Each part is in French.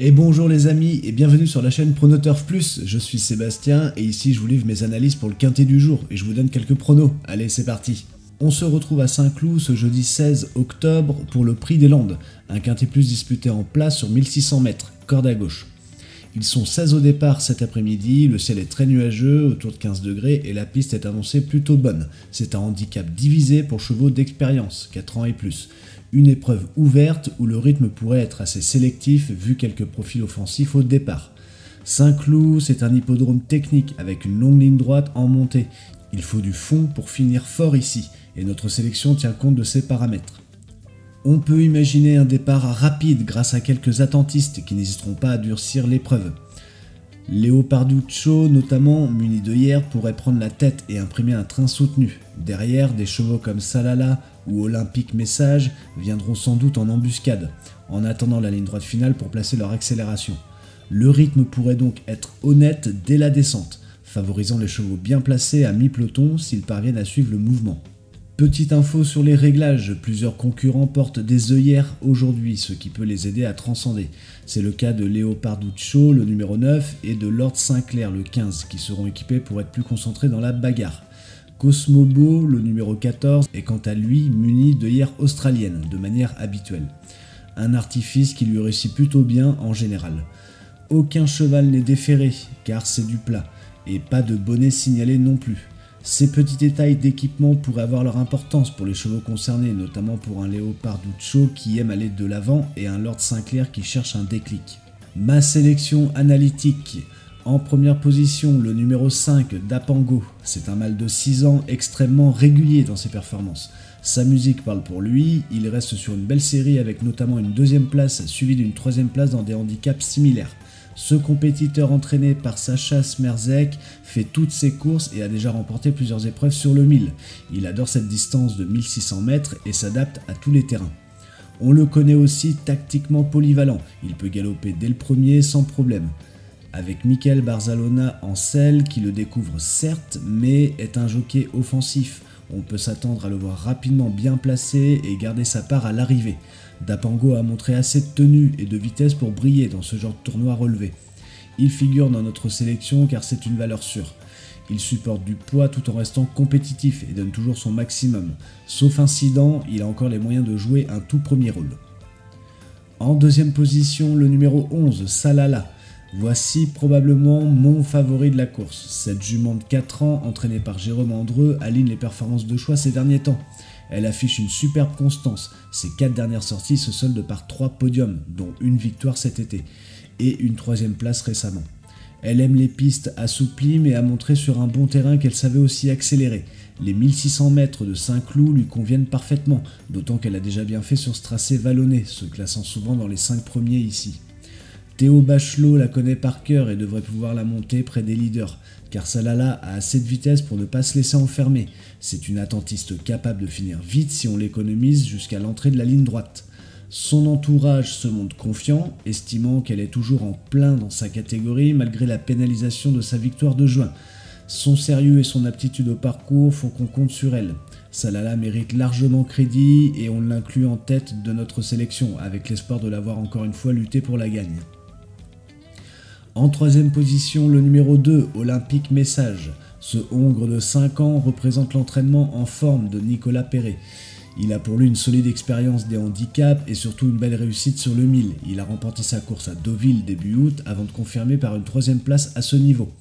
Et bonjour les amis et bienvenue sur la chaîne Pronoturf Plus, je suis Sébastien et ici je vous livre mes analyses pour le quintet du jour et je vous donne quelques pronos. Allez c'est parti. On se retrouve à Saint-Cloud ce jeudi 16 octobre pour le Prix des Landes, un quintet plus disputé en place sur 1600 mètres, corde à gauche. Ils sont 16 au départ cet après-midi, le ciel est très nuageux, autour de 15 degrés et la piste est annoncée plutôt bonne. C'est un handicap divisé pour chevaux d'expérience, 4 ans et plus. Une épreuve ouverte où le rythme pourrait être assez sélectif vu quelques profils offensifs au départ. Saint-Cloud, c'est un hippodrome technique avec une longue ligne droite en montée. Il faut du fond pour finir fort ici et notre sélection tient compte de ces paramètres. On peut imaginer un départ rapide grâce à quelques attentistes qui n'hésiteront pas à durcir l'épreuve. Leoparduccio, notamment muni d'œillères, pourrait prendre la tête et imprimer un train soutenu. Derrière, des chevaux comme Salala ou Olympique Message viendront sans doute en embuscade, en attendant la ligne droite finale pour placer leur accélération. Le rythme pourrait donc être honnête dès la descente, favorisant les chevaux bien placés à mi-peloton s'ils parviennent à suivre le mouvement. Petite info sur les réglages, plusieurs concurrents portent des œillères aujourd'hui, ce qui peut les aider à transcender. C'est le cas de Leoparduccio, le numéro 9, et de Lord Sinclair, le 15, qui seront équipés pour être plus concentrés dans la bagarre. Cosmobo, le numéro 14, est quant à lui muni d'œillères australiennes, de manière habituelle. Un artifice qui lui réussit plutôt bien en général. Aucun cheval n'est déféré, car c'est du plat, et pas de bonnet signalé non plus. Ces petits détails d'équipement pourraient avoir leur importance pour les chevaux concernés, notamment pour un Leoparduccio qui aime aller de l'avant et un Lord Sinclair qui cherche un déclic. Ma sélection analytique. En première position, le numéro 5, Dapango. C'est un mâle de 6 ans extrêmement régulier dans ses performances. Sa musique parle pour lui, il reste sur une belle série avec notamment une deuxième place suivie d'une troisième place dans des handicaps similaires. Ce compétiteur entraîné par Sacha Smerzek fait toutes ses courses et a déjà remporté plusieurs épreuves sur le 1000. Il adore cette distance de 1600 mètres et s'adapte à tous les terrains. On le connaît aussi tactiquement polyvalent, il peut galoper dès le premier sans problème. Avec Michael Barzalona en selle qui le découvre certes, mais est un jockey offensif. On peut s'attendre à le voir rapidement bien placé et garder sa part à l'arrivée. Dapango a montré assez de tenue et de vitesse pour briller dans ce genre de tournoi relevé. Il figure dans notre sélection car c'est une valeur sûre. Il supporte du poids tout en restant compétitif et donne toujours son maximum. Sauf incident, il a encore les moyens de jouer un tout premier rôle. En deuxième position, le numéro 11, Salala. Voici probablement mon favori de la course. Cette jument de 4 ans, entraînée par Jérôme Andreu, aligne les performances de choix ces derniers temps. Elle affiche une superbe constance. Ses 4 dernières sorties se soldent par 3 podiums, dont une victoire cet été, et une 3e place récemment. Elle aime les pistes assouplies, mais a montré sur un bon terrain qu'elle savait aussi accélérer. Les 1600 mètres de Saint-Cloud lui conviennent parfaitement, d'autant qu'elle a déjà bien fait sur ce tracé vallonné, se classant souvent dans les 5 premiers ici. Théo Bachelot la connaît par cœur et devrait pouvoir la monter près des leaders, car Salala a assez de vitesse pour ne pas se laisser enfermer. C'est une attentiste capable de finir vite si on l'économise jusqu'à l'entrée de la ligne droite. Son entourage se montre confiant, estimant qu'elle est toujours en plein dans sa catégorie malgré la pénalisation de sa victoire de juin. Son sérieux et son aptitude au parcours font qu'on compte sur elle. Salala mérite largement crédit et on l'inclut en tête de notre sélection, avec l'espoir de l'avoir encore une fois lutté pour la gagne. En troisième position, le numéro 2, Olympique Message. Ce hongre de 5 ans représente l'entraînement en forme de Nicolas Perret. Il a pour lui une solide expérience des handicaps et surtout une belle réussite sur le 1000. Il a remporté sa course à Deauville début août avant de confirmer par une 3e place à ce niveau.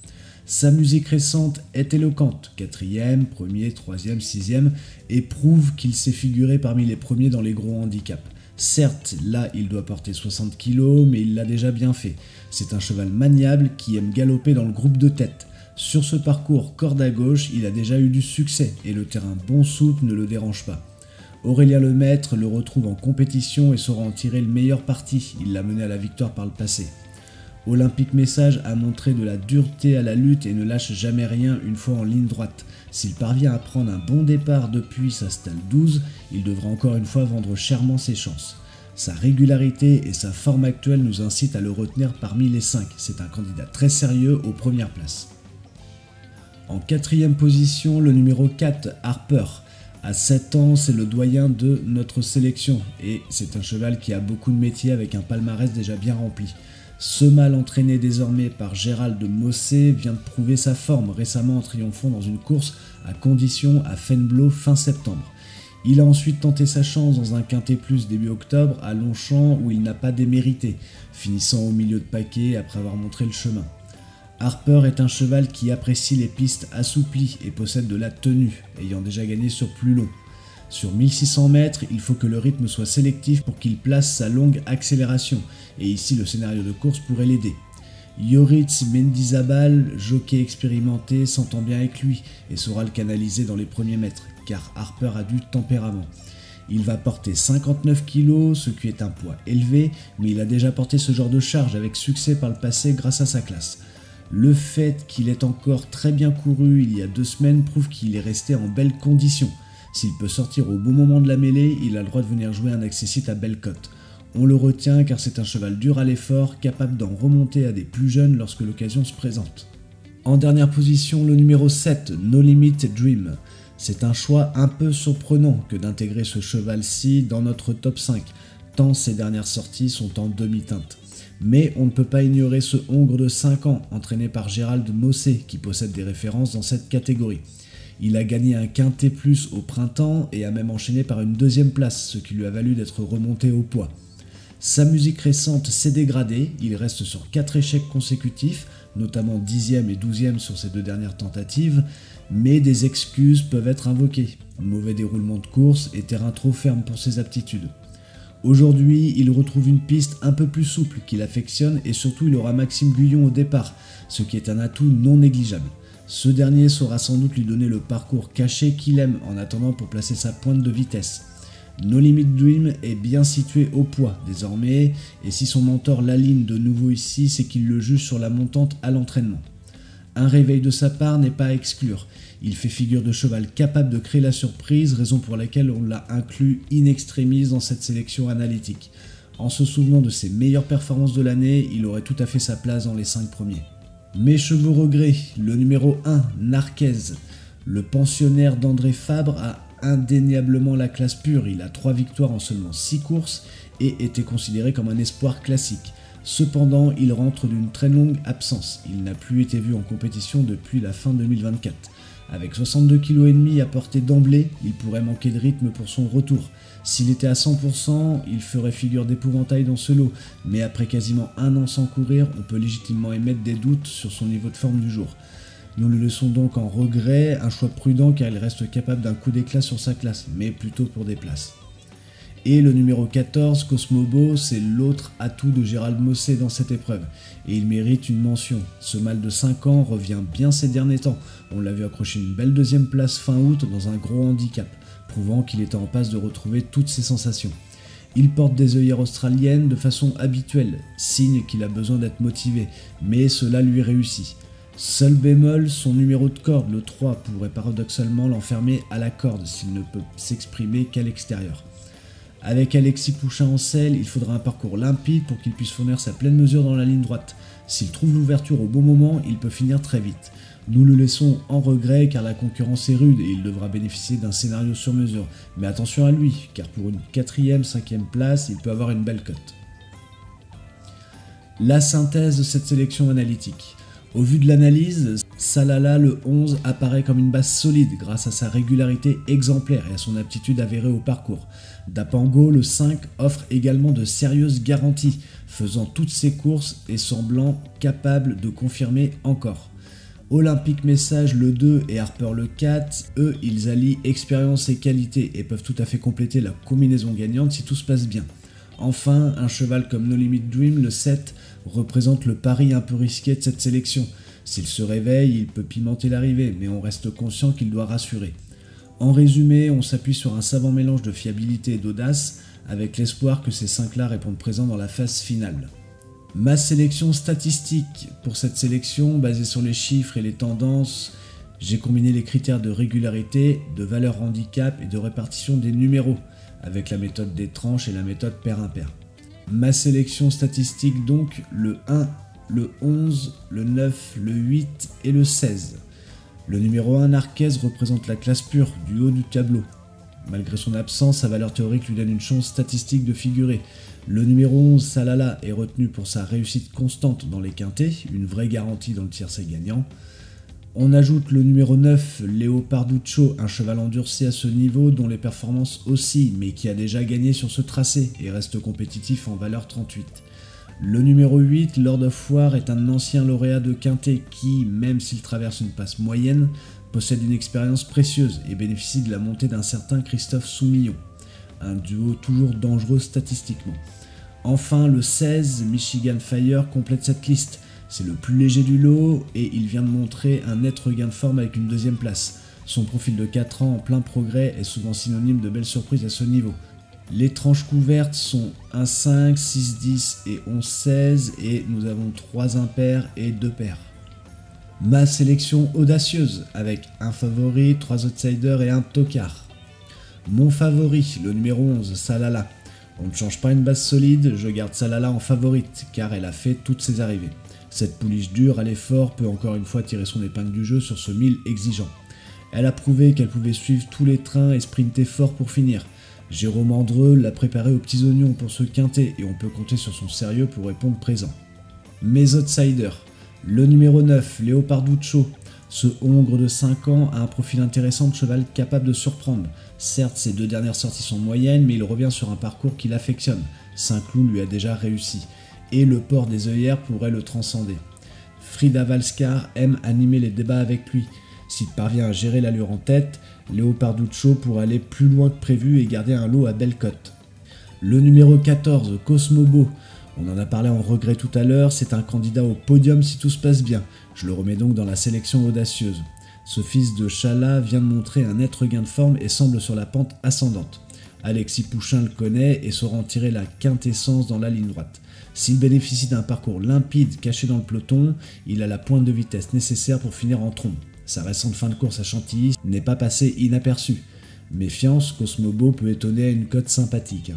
Sa musique récente est éloquente, 4e, 1er, 3e, 6e, et prouve qu'il s'est figuré parmi les premiers dans les gros handicaps. Certes, là il doit porter 60 kg, mais il l'a déjà bien fait. C'est un cheval maniable qui aime galoper dans le groupe de tête. Sur ce parcours corde à gauche, il a déjà eu du succès et le terrain bon souple ne le dérange pas. Aurélien Lemaître le retrouve en compétition et saura en tirer le meilleur parti, il l'a mené à la victoire par le passé. Olympique Message a montré de la dureté à la lutte et ne lâche jamais rien une fois en ligne droite. S'il parvient à prendre un bon départ depuis sa stalle 12, il devra encore une fois vendre chèrement ses chances. Sa régularité et sa forme actuelle nous incitent à le retenir parmi les 5. C'est un candidat très sérieux aux premières places. En 4e position, le numéro 4, Harper. À 7 ans, c'est le doyen de notre sélection et c'est un cheval qui a beaucoup de métiers avec un palmarès déjà bien rempli. Ce mâle entraîné désormais par Gérald Mossé vient de prouver sa forme récemment en triomphant dans une course à condition à Fontainebleau fin septembre. Il a ensuite tenté sa chance dans un quintet plus début octobre à Longchamp où il n'a pas démérité, finissant au milieu de paquet après avoir montré le chemin. Harper est un cheval qui apprécie les pistes assouplies et possède de la tenue, ayant déjà gagné sur plus long. Sur 1600 mètres, il faut que le rythme soit sélectif pour qu'il place sa longue accélération, et ici le scénario de course pourrait l'aider. Yoritz Mendizabal, jockey expérimenté, s'entend bien avec lui et saura le canaliser dans les premiers mètres, car Harper a du tempérament. Il va porter 59 kg, ce qui est un poids élevé, mais il a déjà porté ce genre de charge avec succès par le passé grâce à sa classe. Le fait qu'il ait encore très bien couru il y a 2 semaines prouve qu'il est resté en belle condition. S'il peut sortir au bon moment de la mêlée, il a le droit de venir jouer un accessite à belle cote. On le retient car c'est un cheval dur à l'effort, capable d'en remonter à des plus jeunes lorsque l'occasion se présente. En dernière position, le numéro 7, No Limit Dream. C'est un choix un peu surprenant que d'intégrer ce cheval-ci dans notre top 5, tant ses dernières sorties sont en demi-teinte. Mais on ne peut pas ignorer ce hongre de 5 ans, entraîné par Gérald Mossé, qui possède des références dans cette catégorie. Il a gagné un quintet plus au printemps et a même enchaîné par une 2e place, ce qui lui a valu d'être remonté au poids. Sa musique récente s'est dégradée, il reste sur 4 échecs consécutifs, notamment 10e et 12e sur ses 2 dernières tentatives, mais des excuses peuvent être invoquées. Mauvais déroulement de course et terrain trop ferme pour ses aptitudes. Aujourd'hui, il retrouve une piste un peu plus souple qu'il affectionne et surtout il aura Maxime Guyon au départ, ce qui est un atout non négligeable. Ce dernier saura sans doute lui donner le parcours caché qu'il aime en attendant pour placer sa pointe de vitesse. No Limit Dream est bien situé au poids désormais, et si son mentor l'aligne de nouveau ici, c'est qu'il le juge sur la montante à l'entraînement. Un réveil de sa part n'est pas à exclure. Il fait figure de cheval capable de créer la surprise, raison pour laquelle on l'a inclus in extremis dans cette sélection analytique. En se souvenant de ses meilleures performances de l'année, il aurait tout à fait sa place dans les 5 premiers. Mes chevaux regrets, le numéro 1, Narquez. Le pensionnaire d'André Fabre a indéniablement la classe pure, il a 3 victoires en seulement 6 courses et était considéré comme un espoir classique. Cependant, il rentre d'une très longue absence, il n'a plus été vu en compétition depuis la fin 2024. Avec 62,5 kg à porter d'emblée, il pourrait manquer de rythme pour son retour. S'il était à 100%, il ferait figure d'épouvantail dans ce lot, mais après quasiment 1 an sans courir, on peut légitimement émettre des doutes sur son niveau de forme du jour. Nous le laissons donc en regret, un choix prudent car il reste capable d'un coup d'éclat sur sa classe, mais plutôt pour des places. Et le numéro 14, Cosmobo, c'est l'autre atout de Gérald Mossé dans cette épreuve, et il mérite une mention. Ce mâle de 5 ans revient bien ces derniers temps, on l'a vu accrocher une belle 2e place fin août dans un gros handicap, prouvant qu'il était en passe de retrouver toutes ses sensations. Il porte des œillères australiennes de façon habituelle, signe qu'il a besoin d'être motivé, mais cela lui réussit. Seul bémol, son numéro de corde, le 3, pourrait paradoxalement l'enfermer à la corde s'il ne peut s'exprimer qu'à l'extérieur. Avec Alexis Pouchin en selle, il faudra un parcours limpide pour qu'il puisse fournir sa pleine mesure dans la ligne droite. S'il trouve l'ouverture au bon moment, il peut finir très vite. Nous le laissons en regret car la concurrence est rude et il devra bénéficier d'un scénario sur mesure. Mais attention à lui, car pour une 4e, 5e place, il peut avoir une belle cote. La synthèse de cette sélection analytique. Au vu de l'analyse, Salala le 11 apparaît comme une base solide grâce à sa régularité exemplaire et à son aptitude avérée au parcours. Dapango le 5 offre également de sérieuses garanties, faisant toutes ses courses et semblant capable de confirmer encore. Olympique Message le 2 et Harper le 4, eux, ils allient expérience et qualité et peuvent tout à fait compléter la combinaison gagnante si tout se passe bien. Enfin, un cheval comme No Limit Dream, le 7, représente le pari un peu risqué de cette sélection. S'il se réveille, il peut pimenter l'arrivée, mais on reste conscient qu'il doit rassurer. En résumé, on s'appuie sur un savant mélange de fiabilité et d'audace, avec l'espoir que ces 5-là répondent présents dans la phase finale. Ma sélection statistique. Pour cette sélection, basée sur les chiffres et les tendances, j'ai combiné les critères de régularité, de valeur handicap et de répartition des numéros, avec la méthode des tranches et la méthode pair-impair. Ma sélection statistique donc, le 1, le 11, le 9, le 8 et le 16. Le numéro 1, Narquez, représente la classe pure du haut du tableau. Malgré son absence, sa valeur théorique lui donne une chance statistique de figurer. Le numéro 11, Salala, est retenu pour sa réussite constante dans les quintés, une vraie garantie dans le tiercé gagnant. On ajoute le numéro 9, Léo Parduccio, un cheval endurci à ce niveau dont les performances oscillent, mais qui a déjà gagné sur ce tracé et reste compétitif en valeur 38. Le numéro 8, Lord of War, est un ancien lauréat de quintet qui, même s'il traverse une passe moyenne, possède une expérience précieuse et bénéficie de la montée d'un certain Christophe Soumillon, un duo toujours dangereux statistiquement. Enfin, le 16, Michigan Fire, complète cette liste. C'est le plus léger du lot et il vient de montrer un net regain de forme avec une deuxième place. Son profil de 4 ans en plein progrès est souvent synonyme de belles surprises à ce niveau. Les tranches couvertes sont 1-5, 6-10 et 11-16 et nous avons 3 impairs et 2 pairs. Ma sélection audacieuse avec un favori, 3 outsiders et un tocard. Mon favori, le numéro 11, Salala. On ne change pas une base solide, je garde Salala en favorite car elle a fait toutes ses arrivées. Cette pouliche dure à l'effort peut encore une fois tirer son épingle du jeu sur ce 1000 exigeant. Elle a prouvé qu'elle pouvait suivre tous les trains et sprinter fort pour finir. Jérôme Andreu l'a préparé aux petits oignons pour ce quintet et on peut compter sur son sérieux pour répondre présent. Mes outsiders. Le numéro 9, Léo Parduccio. Ce hongre de 5 ans a un profil intéressant de cheval capable de surprendre. Certes, ses 2 dernières sorties sont moyennes, mais il revient sur un parcours qu'il affectionne. Saint-Cloud lui a déjà réussi. Et le port des œillères pourrait le transcender. Frida Valskar aime animer les débats avec lui. S'il parvient à gérer l'allure en tête, Léo Parduccio pourrait aller plus loin que prévu et garder un lot à belle cote. Le numéro 14, Cosmobo. On en a parlé en regret tout à l'heure, c'est un candidat au podium si tout se passe bien. Je le remets donc dans la sélection audacieuse. Ce fils de Chala vient de montrer un net regain de forme et semble sur la pente ascendante. Alexis Pouchin le connaît et saura en tirer la quintessence dans la ligne droite. S'il bénéficie d'un parcours limpide caché dans le peloton, il a la pointe de vitesse nécessaire pour finir en trombe. Sa récente fin de course à Chantilly n'est pas passée inaperçue. Méfiance, Cosmobo peut étonner à une cote sympathique.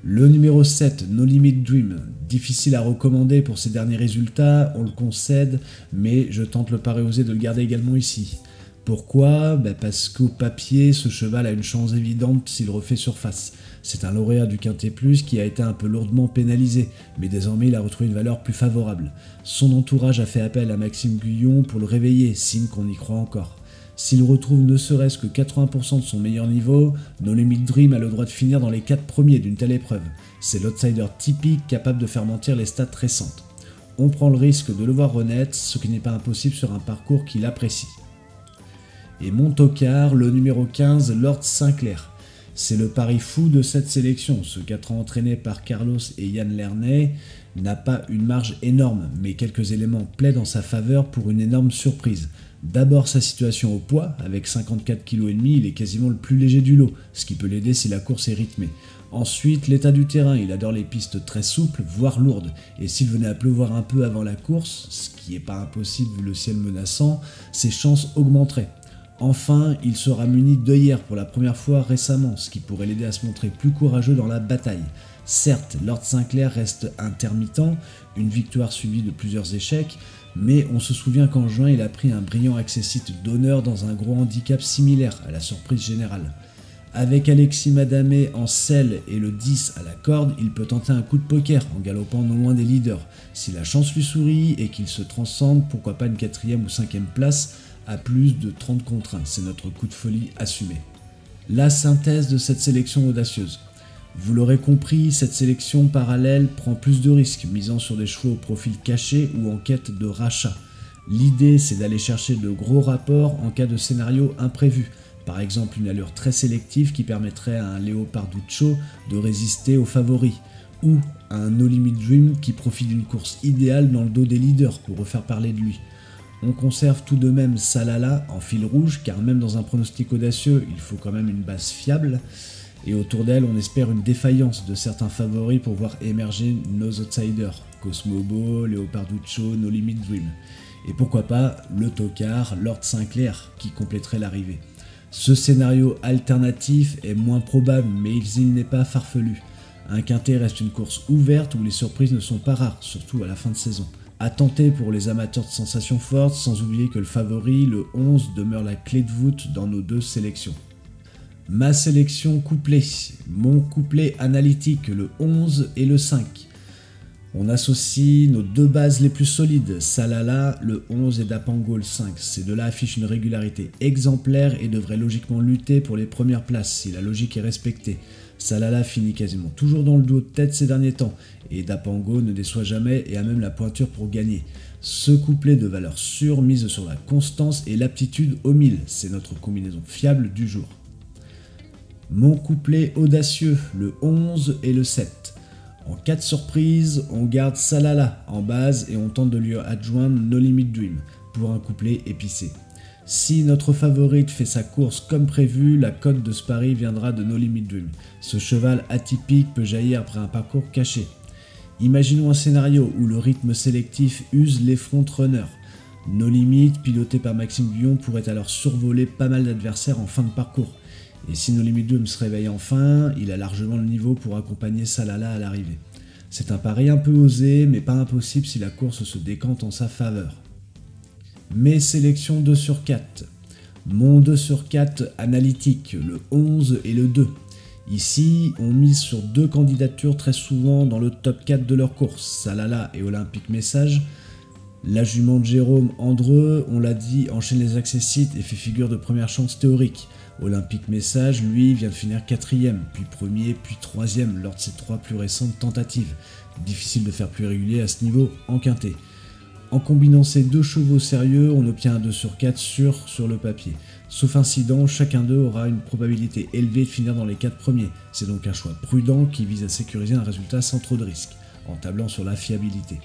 Le numéro 7, No Limit Dream, difficile à recommander pour ses derniers résultats, on le concède, mais je tente le pari osé de le garder également ici. Pourquoi ? Parce qu'au papier, ce cheval a une chance évidente s'il refait surface. C'est un lauréat du Quintet Plus qui a été un peu lourdement pénalisé, mais désormais il a retrouvé une valeur plus favorable. Son entourage a fait appel à Maxime Guyon pour le réveiller, signe qu'on y croit encore. S'il retrouve ne serait-ce que 80% de son meilleur niveau, No Limit Dream a le droit de finir dans les 4 premiers d'une telle épreuve. C'est l'outsider typique capable de faire mentir les stats récentes. On prend le risque de le voir renaître, ce qui n'est pas impossible sur un parcours qu'il apprécie. Et mon tocard, le numéro 15, Lord Sinclair. C'est le pari fou de cette sélection. Ce 4 ans entraîné par Carlos et Yann Lernet n'a pas une marge énorme, mais quelques éléments plaident en sa faveur pour une énorme surprise. D'abord sa situation au poids, avec 54,5 kg, il est quasiment le plus léger du lot, ce qui peut l'aider si la course est rythmée. Ensuite, l'état du terrain, il adore les pistes très souples, voire lourdes, et s'il venait à pleuvoir un peu avant la course, ce qui n'est pas impossible vu le ciel menaçant, ses chances augmenteraient. Enfin, il sera muni d'œillères pour la première fois récemment, ce qui pourrait l'aider à se montrer plus courageux dans la bataille. Certes, Lord Sinclair reste intermittent, une victoire suivie de plusieurs échecs, mais on se souvient qu'en juin, il a pris un brillant accessite d'honneur dans un gros handicap similaire à la surprise générale. Avec Alexis Madamé en selle et le 10 à la corde, il peut tenter un coup de poker en galopant non loin des leaders. Si la chance lui sourit et qu'il se transcende, pourquoi pas une 4e ou 5e place à plus de 30 contre 1, c'est notre coup de folie assumé. La synthèse de cette sélection audacieuse. Vous l'aurez compris, cette sélection parallèle prend plus de risques, misant sur des chevaux au profil caché ou en quête de rachat. L'idée, c'est d'aller chercher de gros rapports en cas de scénario imprévu. Par exemple, une allure très sélective qui permettrait à un Léo Parduccio de résister aux favoris, ou à un No Limit Dream qui profite d'une course idéale dans le dos des leaders pour refaire parler de lui. On conserve tout de même Salala en fil rouge, car même dans un pronostic audacieux, il faut quand même une base fiable. Et autour d'elle, on espère une défaillance de certains favoris pour voir émerger nos outsiders, Cosmobo, Léo Parduccio, No Limit Dream. Et pourquoi pas le tocard, Lord Sinclair, qui compléterait l'arrivée. Ce scénario alternatif est moins probable, mais il n'est pas farfelu. Un quintet reste une course ouverte où les surprises ne sont pas rares, surtout à la fin de saison. À tenter pour les amateurs de sensations fortes, sans oublier que le favori, le 11, demeure la clé de voûte dans nos deux sélections. Ma sélection couplée, mon couplet analytique, le 11 et le 5. On associe nos deux bases les plus solides, Salala, le 11 et Dapango, le 5. Ces deux-là affichent une régularité exemplaire et devraient logiquement lutter pour les premières places si la logique est respectée. Salala finit quasiment toujours dans le duo de tête ces derniers temps, et Dapango ne déçoit jamais et a même la pointure pour gagner. Ce couplet de valeur sûre mise sur la constance et l'aptitude au 1000, c'est notre combinaison fiable du jour. Mon couplet audacieux, le 11 et le 7. En cas de surprise, on garde Salala en base et on tente de lui adjoindre No Limit Dream pour un couplet épicé. Si notre favorite fait sa course comme prévu, la cote de ce pari viendra de No Limit Dream. Ce cheval atypique peut jaillir après un parcours caché. Imaginons un scénario où le rythme sélectif use les frontrunners. No Limit, piloté par Maxime Guyon, pourrait alors survoler pas mal d'adversaires en fin de parcours. Et si No Limit Dream se réveille enfin, il a largement le niveau pour accompagner Salala à l'arrivée. C'est un pari un peu osé, mais pas impossible si la course se décante en sa faveur. Mes sélections 2 sur 4. Mon 2 sur 4 analytique, le 11 et le 2. Ici, on mise sur deux candidatures très souvent dans le top 4 de leur course, Salala et Olympique Message. La jument de Jérôme Andreu, on l'a dit, enchaîne les accessites et fait figure de première chance théorique. Olympique Message, lui, vient de finir 4ème, puis 1er, puis 3ème lors de ses 3 plus récentes tentatives. Difficile de faire plus régulier à ce niveau en quintet. En combinant ces deux chevaux sérieux, on obtient un 2 sur 4 sûr sur le papier. Sauf incident, chacun d'eux aura une probabilité élevée de finir dans les 4 premiers. C'est donc un choix prudent qui vise à sécuriser un résultat sans trop de risques, en tablant sur la fiabilité.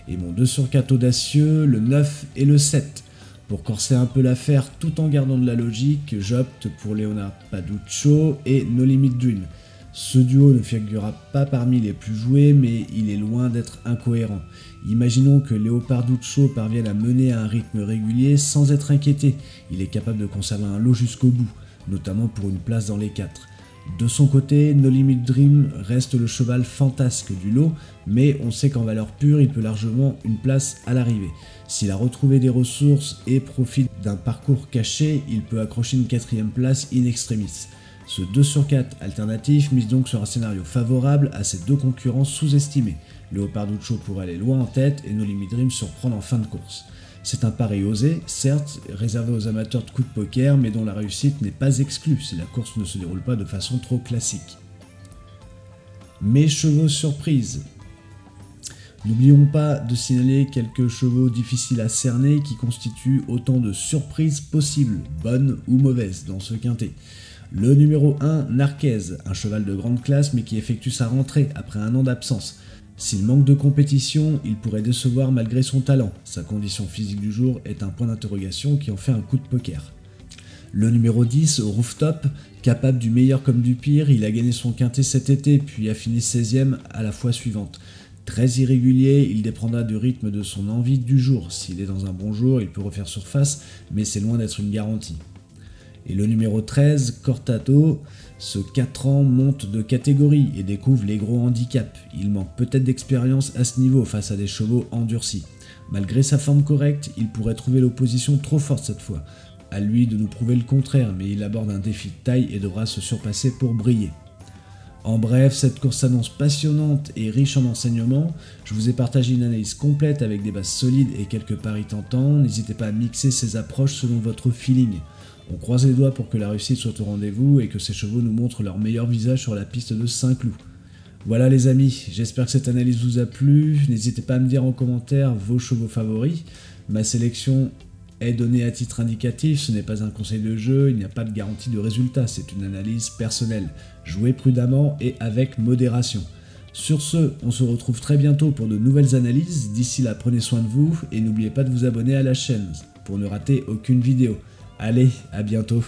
Et mon 2 sur 4 audacieux, le 9 et le 7. Pour corser un peu l'affaire tout en gardant de la logique, j'opte pour Leonard Paduccio et No Limit Dream. Ce duo ne figurera pas parmi les plus joués, mais il est loin d'être incohérent. Imaginons que Léo Parduccio parvienne à mener à un rythme régulier sans être inquiété. Il est capable de conserver un lot jusqu'au bout, notamment pour une place dans les 4. De son côté, No Limit Dream reste le cheval fantasque du lot, mais on sait qu'en valeur pure, il peut largement une place à l'arrivée. S'il a retrouvé des ressources et profite d'un parcours caché, il peut accrocher une 4ème place in extremis. Ce 2 sur 4 alternatif mise donc sur un scénario favorable à ces deux concurrents sous-estimés. Léo Parduccio pourrait aller loin en tête et No Limit Dream surprendre en fin de course. C'est un pari osé, certes, réservé aux amateurs de coups de poker, mais dont la réussite n'est pas exclue si la course ne se déroule pas de façon trop classique. Mes chevaux surprises. N'oublions pas de signaler quelques chevaux difficiles à cerner qui constituent autant de surprises possibles, bonnes ou mauvaises, dans ce quintet. Le numéro 1, Narquez, un cheval de grande classe mais qui effectue sa rentrée après un an d'absence. S'il manque de compétition, il pourrait décevoir malgré son talent. Sa condition physique du jour est un point d'interrogation qui en fait un coup de poker. Le numéro 10, Rooftop, capable du meilleur comme du pire, il a gagné son quintet cet été puis a fini 16ème à la fois suivante. Très irrégulier, il dépendra du rythme de son envie du jour. S'il est dans un bon jour, il peut refaire surface, mais c'est loin d'être une garantie. Et le numéro 13, Cortato, ce 4 ans monte de catégorie et découvre les gros handicaps. Il manque peut-être d'expérience à ce niveau face à des chevaux endurcis. Malgré sa forme correcte, il pourrait trouver l'opposition trop forte cette fois. À lui de nous prouver le contraire, mais il aborde un défi de taille et devra se surpasser pour briller. En bref, cette course s'annonce passionnante et riche en enseignements. Je vous ai partagé une analyse complète avec des bases solides et quelques paris tentants. N'hésitez pas à mixer ces approches selon votre feeling. On croise les doigts pour que la réussite soit au rendez-vous et que ces chevaux nous montrent leur meilleur visage sur la piste de Saint-Cloud. Voilà les amis, j'espère que cette analyse vous a plu. N'hésitez pas à me dire en commentaire vos chevaux favoris. Ma sélection est donnée à titre indicatif, ce n'est pas un conseil de jeu, il n'y a pas de garantie de résultat, c'est une analyse personnelle. Jouez prudemment et avec modération. Sur ce, on se retrouve très bientôt pour de nouvelles analyses. D'ici là, prenez soin de vous et n'oubliez pas de vous abonner à la chaîne pour ne rater aucune vidéo. Allez, à bientôt.